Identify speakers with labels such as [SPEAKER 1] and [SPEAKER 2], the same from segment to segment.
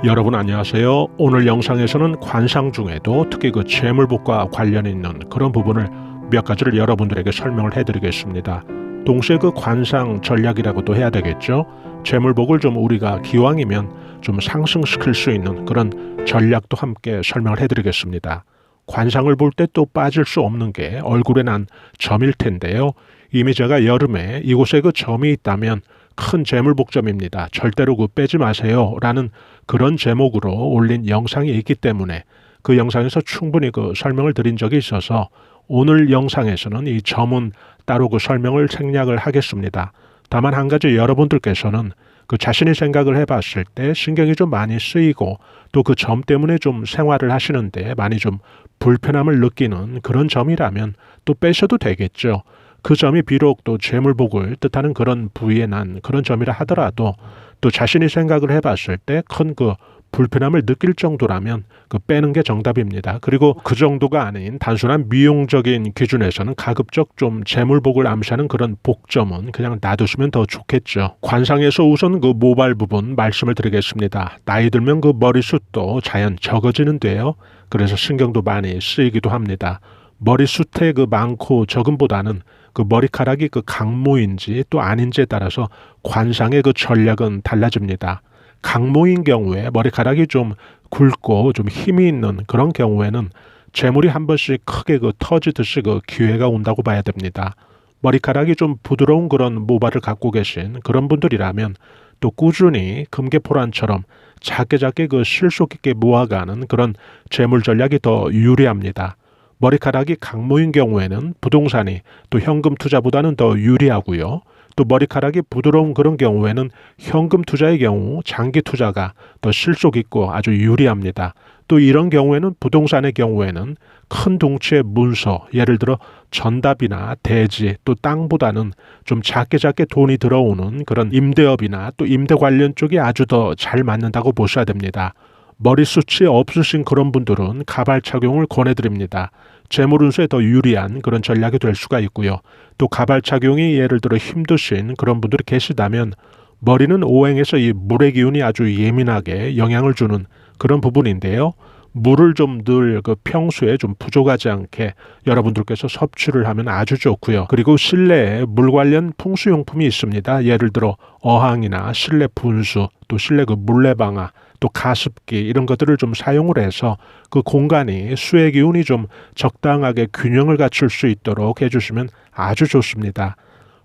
[SPEAKER 1] 여러분 안녕하세요. 오늘 영상에서는 관상 중에도 특히 그 재물복과 관련 있는 그런 부분을 몇 가지를 여러분들에게 설명을 해드리겠습니다. 동시에 그 관상 전략이라고도 해야 되겠죠. 재물복을 좀 우리가 기왕이면 좀 상승시킬 수 있는 그런 전략도 함께 설명을 해드리겠습니다. 관상을 볼 때 또 빠질 수 없는 게 얼굴에 난 점일 텐데요. 이미 제가 여름에 이곳에 그 점이 있다면 큰 재물복점입니다. 절대로 그 빼지 마세요. 라는 그런 제목으로 올린 영상이 있기 때문에 그 영상에서 충분히 그 설명을 드린 적이 있어서 오늘 영상에서는 이 점은 따로 그 설명을 생략을 하겠습니다. 다만 한 가지 여러분들께서는 그 자신이 생각을 해봤을 때 신경이 좀 많이 쓰이고 또 그 점 때문에 좀 생활을 하시는데 많이 좀 불편함을 느끼는 그런 점이라면 또 빼셔도 되겠죠. 그 점이 비록 또 재물복을 뜻하는 그런 부위에 난 그런 점이라 하더라도 또 자신이 생각을 해봤을 때 큰 그 불편함을 느낄 정도라면 그 빼는 게 정답입니다. 그리고 그 정도가 아닌 단순한 미용적인 기준에서는 가급적 좀 재물복을 암시하는 그런 복점은 그냥 놔두시면 더 좋겠죠. 관상에서 우선 그 모발 부분 말씀을 드리겠습니다. 나이 들면 그 머리숱도 자연 적어지는데요. 그래서 신경도 많이 쓰이기도 합니다. 머리숱의 그 많고 적음보다는 그 머리카락이 그 강모인지 또 아닌지에 따라서 관상의 그 전략은 달라집니다. 강모인 경우에 머리카락이 좀 굵고 좀 힘이 있는 그런 경우에는 재물이 한 번씩 크게 그 터지듯이 그 기회가 온다고 봐야 됩니다. 머리카락이 좀 부드러운 그런 모발을 갖고 계신 그런 분들이라면 또 꾸준히 금괴포란처럼 작게 그 실속 있게 모아가는 그런 재물 전략이 더 유리합니다. 머리카락이 강모인 경우에는 부동산이 또 현금 투자보다는 더 유리하고요. 또 머리카락이 부드러운 그런 경우에는 현금 투자의 경우 장기 투자가 더 실속 있고 아주 유리합니다. 또 이런 경우에는 부동산의 경우에는 큰 덩치의 문서, 예를 들어 전답이나 대지 또 땅보다는 좀 작게 돈이 들어오는 그런 임대업이나 또 임대 관련 쪽이 아주 더 잘 맞는다고 보셔야 됩니다. 머리숱이 없으신 그런 분들은 가발 착용을 권해드립니다. 재물운수에 더 유리한 그런 전략이 될 수가 있고요. 또 가발 착용이 예를 들어 힘드신 그런 분들이 계시다면 머리는 오행에서 이 물의 기운이 아주 예민하게 영향을 주는 그런 부분인데요. 물을 좀 늘 그 평소에 좀 부족하지 않게 여러분들께서 섭취를 하면 아주 좋고요. 그리고 실내에 물 관련 풍수용품이 있습니다. 예를 들어 어항이나 실내 분수, 또 실내 그 물레방아, 또 가습기 이런 것들을 좀 사용을 해서 그 공간이 수의 기운이 좀 적당하게 균형을 갖출 수 있도록 해주시면 아주 좋습니다.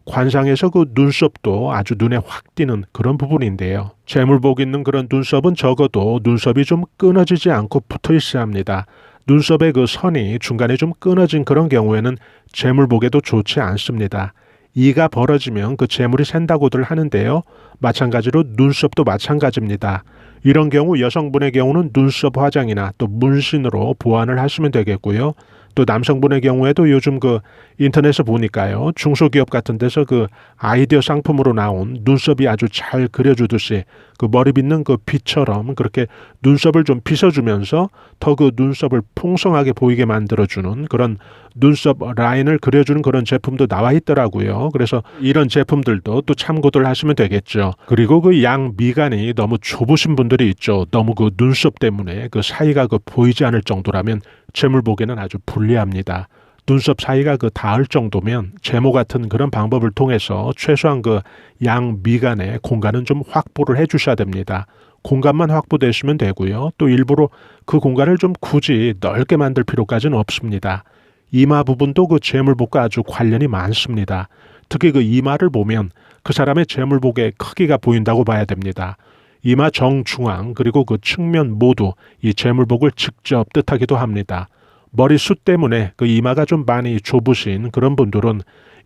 [SPEAKER 1] 관상에서 그 눈썹도 아주 눈에 확 띄는 그런 부분인데요. 재물복 있는 그런 눈썹은 적어도 눈썹이 좀 끊어지지 않고 붙어 있어야 합니다. 눈썹의 그 선이 중간에 좀 끊어진 그런 경우에는 재물복에도 좋지 않습니다. 이가 벌어지면 그 재물이 샌다고들 하는데요. 마찬가지로 눈썹도 마찬가지입니다. 이런 경우 여성분의 경우는 눈썹 화장이나 또 문신으로 보완을 하시면 되겠고요. 또 남성분의 경우에도 요즘 그 인터넷에 보니까요. 중소기업 같은 데서 그 아이디어 상품으로 나온 눈썹이 아주 잘 그려주듯이 그 머리 빗는 그 빗처럼 그렇게 눈썹을 좀 빗어주면서 더 그 눈썹을 풍성하게 보이게 만들어주는 그런 눈썹 라인을 그려주는 그런 제품도 나와 있더라고요. 그래서 이런 제품들도 또 참고들 하시면 되겠죠. 그리고 그 양미간이 너무 좁으신 분들이 있죠. 너무 그 눈썹 때문에 그 사이가 그 보이지 않을 정도라면 재물복에는 아주 불리합니다. 눈썹 사이가 그 닿을 정도면 제모 같은 그런 방법을 통해서 최소한 그 양미간의 공간은 좀 확보를 해 주셔야 됩니다. 공간만 확보되시면 되고요. 또 일부러 그 공간을 좀 굳이 넓게 만들 필요까지는 없습니다. 이마 부분도 그 재물복과 아주 관련이 많습니다. 특히 그 이마를 보면 그 사람의 재물복의 크기가 보인다고 봐야 됩니다. 이마 정중앙 그리고 그 측면 모두 이 재물복을 직접 뜻하기도 합니다. 머리숱 때문에 그 이마가 좀 많이 좁으신 그런 분들은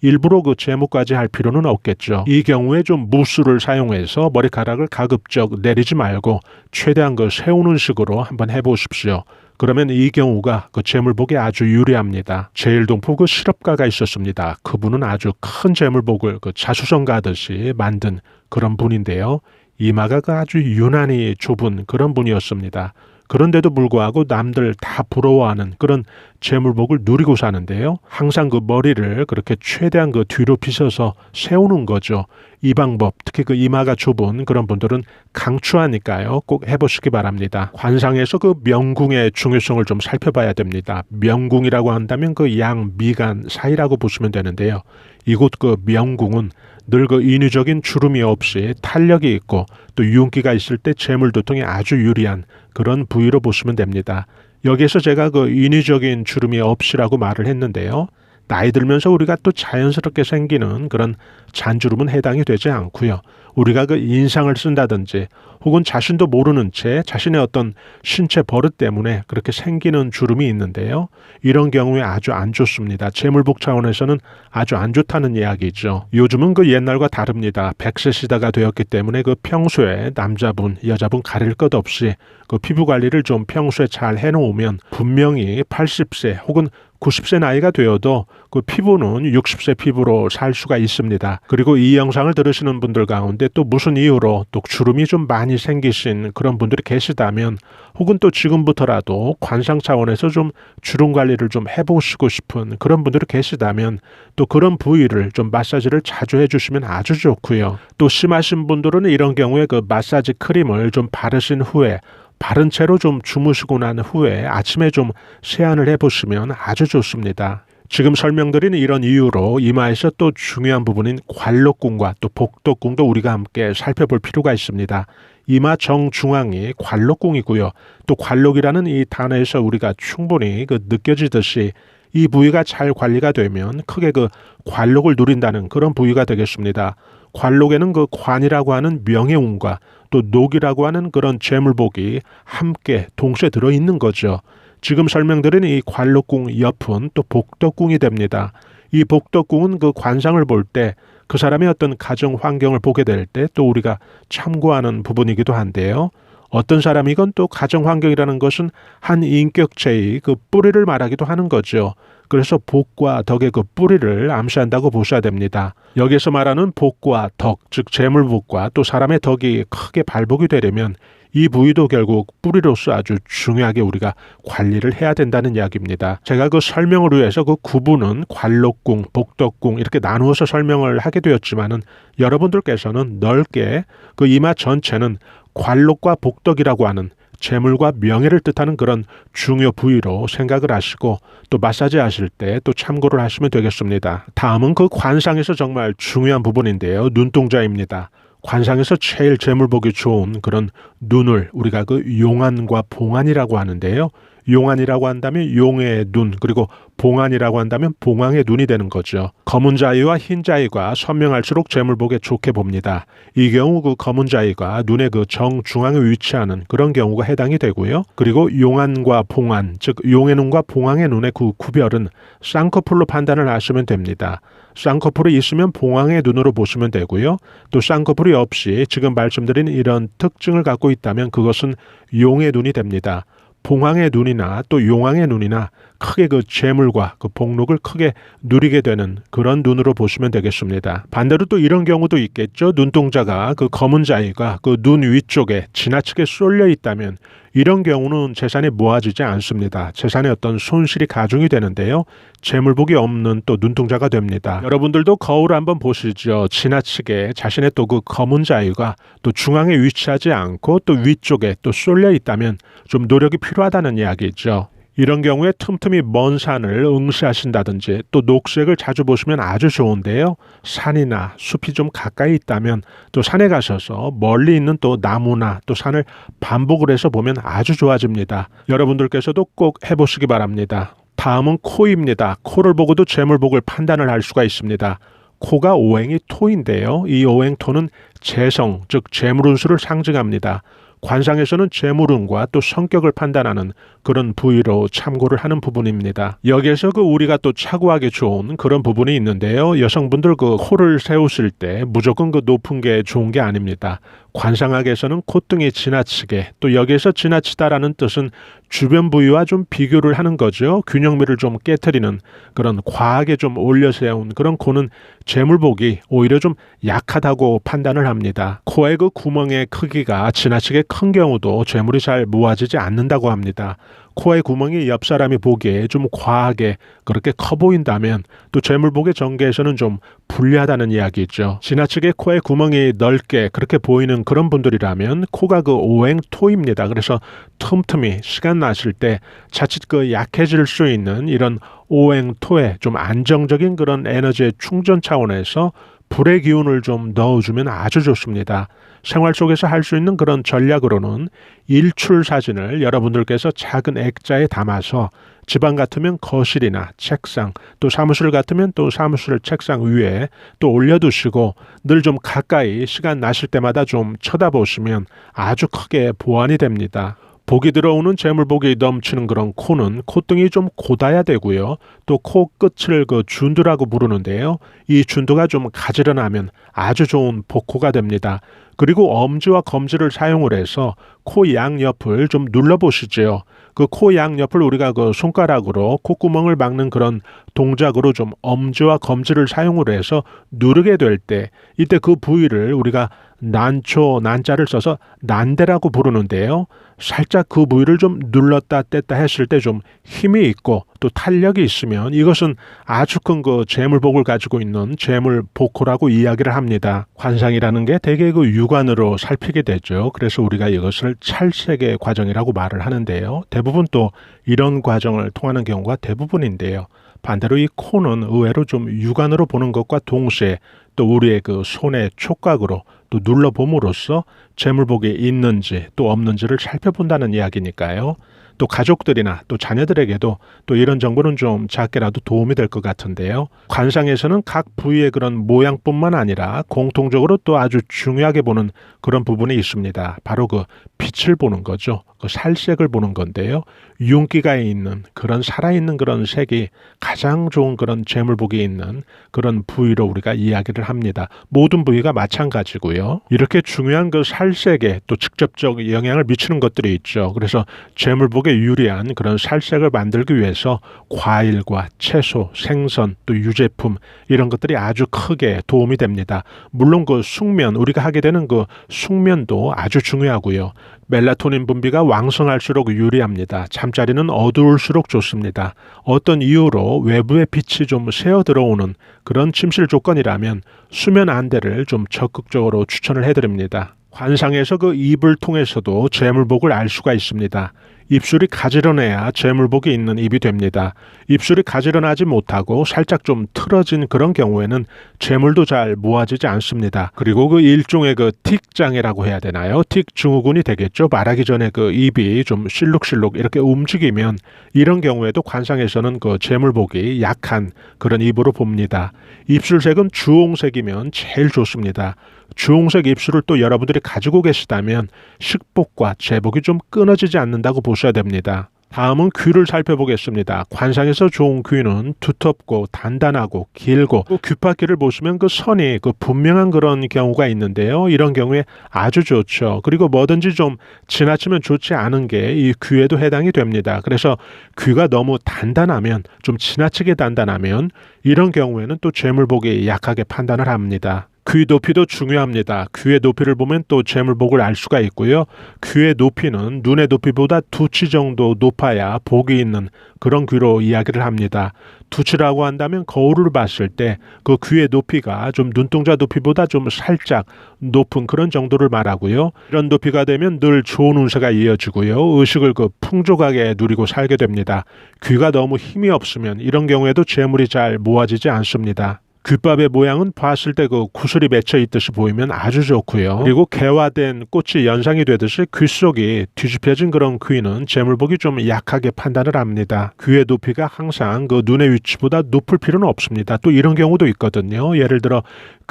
[SPEAKER 1] 일부러 그 제모까지 할 필요는 없겠죠. 이 경우에 좀 무스를 사용해서 머리카락을 가급적 내리지 말고 최대한 그 세우는 식으로 한번 해보십시오. 그러면 이 경우가 그 재물복에 아주 유리합니다. 제일동포 그 실업가가 있었습니다. 그분은 아주 큰 재물복을 그 자수성 가듯이 만든 그런 분인데요. 이마가 그 아주 유난히 좁은 그런 분이었습니다. 그런데도 불구하고 남들 다 부러워하는 그런 재물복을 누리고 사는데요. 항상 그 머리를 그렇게 최대한 그 뒤로 빗어서 세우는 거죠. 이 방법, 특히 그 이마가 좁은 그런 분들은 강추하니까요. 꼭 해보시기 바랍니다. 관상에서 그 명궁의 중요성을 좀 살펴봐야 됩니다. 명궁이라고 한다면 그 양, 미간 사이라고 보시면 되는데요. 이곳 그 명궁은 늘 그 인위적인 주름이 없이 탄력이 있고 또 윤기가 있을 때 재물도통에 아주 유리한 그런 부위로 보시면 됩니다. 여기에서 제가 그 인위적인 주름이 없이라고 말을 했는데요. 나이 들면서 우리가 또 자연스럽게 생기는 그런 잔주름은 해당이 되지 않고요. 우리가 그 인상을 쓴다든지 혹은 자신도 모르는 채 자신의 어떤 신체 버릇 때문에 그렇게 생기는 주름이 있는데요. 이런 경우에 아주 안 좋습니다. 재물복 차원에서는 아주 안 좋다는 이야기죠. 요즘은 그 옛날과 다릅니다. 100세 시대가 되었기 때문에 그 평소에 남자분, 여자분 가릴 것 없이 그 피부 관리를 좀 평소에 잘 해놓으면 분명히 80세 혹은 90세 나이가 되어도 그 피부는 60세 피부로 살 수가 있습니다. 그리고 이 영상을 들으시는 분들 가운데 또 무슨 이유로 또 주름이 좀 많이 생기신 그런 분들이 계시다면 혹은 또 지금부터라도 관상 차원에서 좀 주름 관리를 좀 해보시고 싶은 그런 분들이 계시다면 또 그런 부위를 좀 마사지를 자주 해주시면 아주 좋고요. 또 심하신 분들은 이런 경우에 그 마사지 크림을 좀 바르신 후에 바른 채로 좀 주무시고 난 후에 아침에 좀 세안을 해보시면 아주 좋습니다. 지금 설명드린 이런 이유로 이마에서 또 중요한 부분인 관록궁과 또 복덕궁도 우리가 함께 살펴볼 필요가 있습니다. 이마 정중앙이 관록궁이고요. 또 관록이라는 이 단어에서 우리가 충분히 그 느껴지듯이 이 부위가 잘 관리가 되면 크게 그 관록을 누린다는 그런 부위가 되겠습니다. 관록에는 그 관이라고 하는 명예운과 또 녹이라고 하는 그런 재물복이 함께 동시에 들어있는 거죠. 지금 설명드린 이 관록궁 옆은 또 복덕궁이 됩니다. 이 복덕궁은 그 관상을 볼 때 그 사람의 어떤 가정 환경을 보게 될 때 또 우리가 참고하는 부분이기도 한데요. 어떤 사람이건 또 가정 환경이라는 것은 한 인격체의 그 뿌리를 말하기도 하는 거죠. 그래서 복과 덕의 그 뿌리를 암시한다고 보셔야 됩니다. 여기서 말하는 복과 덕, 즉 재물복과 또 사람의 덕이 크게 발복이 되려면 이 부위도 결국 뿌리로서 아주 중요하게 우리가 관리를 해야 된다는 이야기입니다. 제가 그 설명을 위해서 그 구분은 관록궁, 복덕궁 이렇게 나누어서 설명을 하게 되었지만은 여러분들께서는 넓게 그 이마 전체는 관록과 복덕이라고 하는 재물과 명예를 뜻하는 그런 중요 부위로 생각을 하시고 또 마사지 하실 때 또 참고를 하시면 되겠습니다. 다음은 그 관상에서 정말 중요한 부분인데요. 눈동자입니다. 관상에서 제일 재물복이 좋은 그런 눈을 우리가 그 용안과 봉안이라고 하는데요. 용안이라고 한다면 용의 눈, 그리고 봉안이라고 한다면 봉황의 눈이 되는 거죠. 검은 자위와 흰 자위가 선명할수록 재물복에 좋게 봅니다. 이 경우 그 검은 자위가 눈의 그 정중앙에 위치하는 그런 경우가 해당이 되고요. 그리고 용안과 봉안, 즉 용의 눈과 봉황의 눈의 그 구별은 쌍꺼풀로 판단을 하시면 됩니다. 쌍꺼풀이 있으면 봉황의 눈으로 보시면 되고요. 또 쌍꺼풀이 없이 지금 말씀드린 이런 특징을 갖고 있다면 그것은 용의 눈이 됩니다. 봉황의 눈이나 또 용황의 눈이나 크게 그 재물과 그 복록을 크게 누리게 되는 그런 눈으로 보시면 되겠습니다. 반대로 또 이런 경우도 있겠죠. 눈동자가 그 검은 자위가 그 눈 위쪽에 지나치게 쏠려 있다면 이런 경우는 재산이 모아지지 않습니다. 재산의 어떤 손실이 가중이 되는데요. 재물복이 없는 또 눈동자가 됩니다. 여러분들도 거울 한번 보시죠. 지나치게 자신의 또 그 검은 자위가 또 중앙에 위치하지 않고 또 위쪽에 또 쏠려 있다면 좀 노력이 필요하다는 이야기죠. 이런 경우에 틈틈이 먼 산을 응시하신다든지 또 녹색을 자주 보시면 아주 좋은데요. 산이나 숲이 좀 가까이 있다면 또 산에 가셔서 멀리 있는 또 나무나 또 산을 반복을 해서 보면 아주 좋아집니다. 여러분들께서도 꼭 해보시기 바랍니다. 다음은 코입니다. 코를 보고도 재물복을 판단을 할 수가 있습니다. 코가 오행이 토인데요. 이 오행토는 재성, 즉 재물운수를 상징합니다. 관상에서는 재물운과 또 성격을 판단하는 그런 부위로 참고를 하는 부분입니다. 여기에서 그 우리가 또 착오하기 좋은 그런 부분이 있는데요. 여성분들 그 코를 세우실 때 무조건 그 높은 게 좋은 게 아닙니다. 관상학에서는 콧등이 지나치게, 또 여기에서 지나치다라는 뜻은 주변 부위와 좀 비교를 하는 거죠. 균형미를 좀 깨트리는 그런 과하게 좀 올려 세운 그런 코는 재물복이 오히려 좀 약하다고 판단을 합니다. 코의 그 구멍의 크기가 지나치게 큰 경우도 재물이 잘 모아지지 않는다고 합니다. 코의 구멍이 옆 사람이 보기에 좀 과하게 그렇게 커 보인다면 또 재물복의 전개에서는 좀 불리하다는 이야기죠. 지나치게 코의 구멍이 넓게 그렇게 보이는 그런 분들이라면 코가 그 오행토입니다. 그래서 틈틈이 시간 나실 때 자칫 그 약해질 수 있는 이런 오행토에 좀 안정적인 그런 에너지의 충전 차원에서 불의 기운을 좀 넣어주면 아주 좋습니다. 생활 속에서 할 수 있는 그런 전략으로는 일출 사진을 여러분들께서 작은 액자에 담아서 집안 같으면 거실이나 책상, 또 사무실 같으면 또 사무실 책상 위에 또 올려두시고 늘 좀 가까이 시간 나실 때마다 좀 쳐다보시면 아주 크게 보완이 됩니다. 복이 들어오는 재물복이 넘치는 그런 코는 콧등이 좀 곧아야 되고요. 또 코 끝을 그 준두라고 부르는데요. 이 준두가 좀 가지런하면 아주 좋은 복코가 됩니다. 그리고 엄지와 검지를 사용을 해서 코 양옆을 좀 눌러보시죠. 그 코 양옆을 우리가 그 손가락으로 콧구멍을 막는 그런 동작으로 좀 엄지와 검지를 사용을 해서 누르게 될 때 이때 그 부위를 우리가 난초, 난자를 써서 난대라고 부르는데요. 살짝 그 부위를 좀 눌렀다 뗐다 했을 때 좀 힘이 있고 또 탄력이 있으면 이것은 아주 큰 그 재물복을 가지고 있는 재물복호라고 이야기를 합니다. 관상이라는 게 대개 그 육안으로 살피게 되죠. 그래서 우리가 이것을 찰색의 과정이라고 말을 하는데요. 대부분 또 이런 과정을 통하는 경우가 대부분인데요. 반대로 이 코는 의외로 좀 육안으로 보는 것과 동시에 또 우리의 그 손의 촉각으로 또 눌러봄으로써 재물복이 있는지 또 없는지를 살펴본다는 이야기니까요. 또 가족들이나 또 자녀들에게도 또 이런 정보는 좀 작게라도 도움이 될 것 같은데요. 관상에서는 각 부위의 그런 모양뿐만 아니라 공통적으로 또 아주 중요하게 보는 그런 부분이 있습니다. 바로 그 빛을 보는 거죠. 그 살색을 보는 건데요. 윤기가 있는 그런 살아있는 그런 색이 가장 좋은 그런 재물복이 있는 그런 부위로 우리가 이야기를 합니다. 모든 부위가 마찬가지고요. 이렇게 중요한 그 살색에 또 직접적 영향을 미치는 것들이 있죠. 그래서 재물복에 유리한 그런 살색을 만들기 위해서 과일과 채소, 생선, 또 유제품 이런 것들이 아주 크게 도움이 됩니다. 물론 그 숙면, 우리가 하게 되는 그 숙면도 아주 중요하고요. 멜라토닌 분비가 왕성할수록 유리합니다. 잠자리는 어두울수록 좋습니다. 어떤 이유로 외부의 빛이 좀 새어 들어오는 그런 침실 조건이라면 수면 안대를 좀 적극적으로 추천을 해드립니다. 관상에서 그 입을 통해서도 재물복을 알 수가 있습니다. 입술이 가지런해야 재물복이 있는 입이 됩니다. 입술이 가지런하지 못하고 살짝 좀 틀어진 그런 경우에는 재물도 잘 모아지지 않습니다. 그리고 그 일종의 그 틱장애라고 해야 되나요? 틱 증후군이 되겠죠. 말하기 전에 그 입이 좀 실룩실룩 이렇게 움직이면 이런 경우에도 관상에서는 그 재물복이 약한 그런 입으로 봅니다. 입술색은 주홍색이면 제일 좋습니다. 주홍색 입술을 또 여러분들이 가지고 계시다면 식복과 재복이 좀 끊어지지 않는다고 보셔야 됩니다. 다음은 귀를 살펴보겠습니다. 관상에서 좋은 귀는 두텁고 단단하고 길고 또 귓바퀴를 보시면 그 선이 그 분명한 그런 경우가 있는데요. 이런 경우에 아주 좋죠. 그리고 뭐든지 좀 지나치면 좋지 않은 게 이 귀에도 해당이 됩니다. 그래서 귀가 너무 단단하면 좀 지나치게 단단하면 이런 경우에는 또 재물복이 약하게 판단을 합니다. 귀 높이도 중요합니다. 귀의 높이를 보면 또 재물복을 알 수가 있고요. 귀의 높이는 눈의 높이보다 2치 정도 높아야 복이 있는 그런 귀로 이야기를 합니다. 2치라고 한다면 거울을 봤을 때 그 귀의 높이가 좀 눈동자 높이보다 좀 살짝 높은 그런 정도를 말하고요. 이런 높이가 되면 늘 좋은 운세가 이어지고요. 의식을 그 풍족하게 누리고 살게 됩니다. 귀가 너무 힘이 없으면 이런 경우에도 재물이 잘 모아지지 않습니다. 귓밥의 모양은 봤을 때 그 구슬이 맺혀 있듯이 보이면 아주 좋고요. 그리고 개화된 꽃이 연상이 되듯이 귓속이 뒤집혀진 그런 귀는 재물복이 좀 약하게 판단을 합니다. 귀의 높이가 항상 그 눈의 위치보다 높을 필요는 없습니다. 또 이런 경우도 있거든요. 예를 들어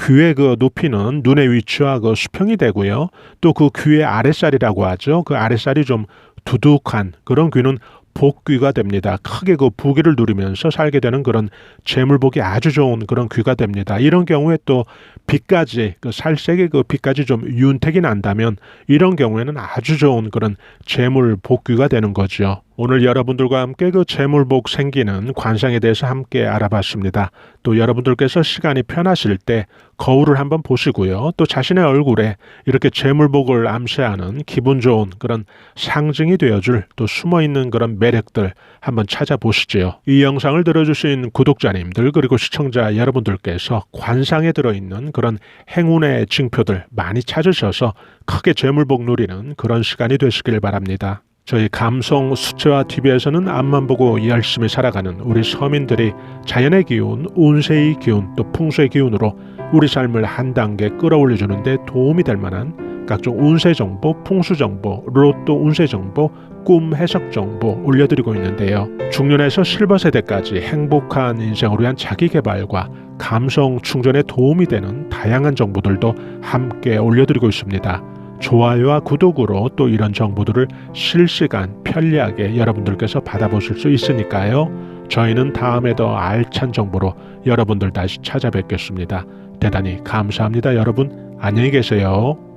[SPEAKER 1] 귀의 그 높이는 눈의 위치와 그 수평이 되고요. 또 그 귀의 아랫살이라고 하죠. 그 아랫살이 좀 두둑한 그런 귀는 복귀가 됩니다. 크게 그 부귀를 누리면서 살게 되는 그런 재물복이 아주 좋은 그런 귀가 됩니다. 이런 경우에 또 빚까지 그 살색의 그 빚까지 좀 윤택이 난다면 이런 경우에는 아주 좋은 그런 재물 복귀가 되는 거죠. 오늘 여러분들과 함께 그 재물복 생기는 관상에 대해서 함께 알아봤습니다. 또 여러분들께서 시간이 편하실 때 거울을 한번 보시고요. 또 자신의 얼굴에 이렇게 재물복을 암시하는 기분 좋은 그런 상징이 되어줄 또 숨어있는 그런 매력들 한번 찾아보시지요. 이 영상을 들어주신 구독자님들 그리고 시청자 여러분들께서 관상에 들어있는 그런 행운의 징표들 많이 찾으셔서 크게 재물복 누리는 그런 시간이 되시길 바랍니다. 저희 감성 수채화 TV에서는 앞만 보고 열심히 살아가는 우리 서민들이 자연의 기운, 운세의 기운, 또 풍수의 기운으로 우리 삶을 한 단계 끌어올려주는 데 도움이 될 만한 각종 운세 정보, 풍수 정보, 로또 운세 정보, 꿈 해석 정보 올려드리고 있는데요. 중년에서 실버 세대까지 행복한 인생을 위한 자기 개발과 감성 충전에 도움이 되는 다양한 정보들도 함께 올려드리고 있습니다. 좋아요와 구독으로 또 이런 정보들을 실시간 편리하게 여러분들께서 받아보실 수 있으니까요. 저희는 다음에 더 알찬 정보로 여러분들 다시 찾아뵙겠습니다. 대단히 감사합니다. 여러분 안녕히 계세요.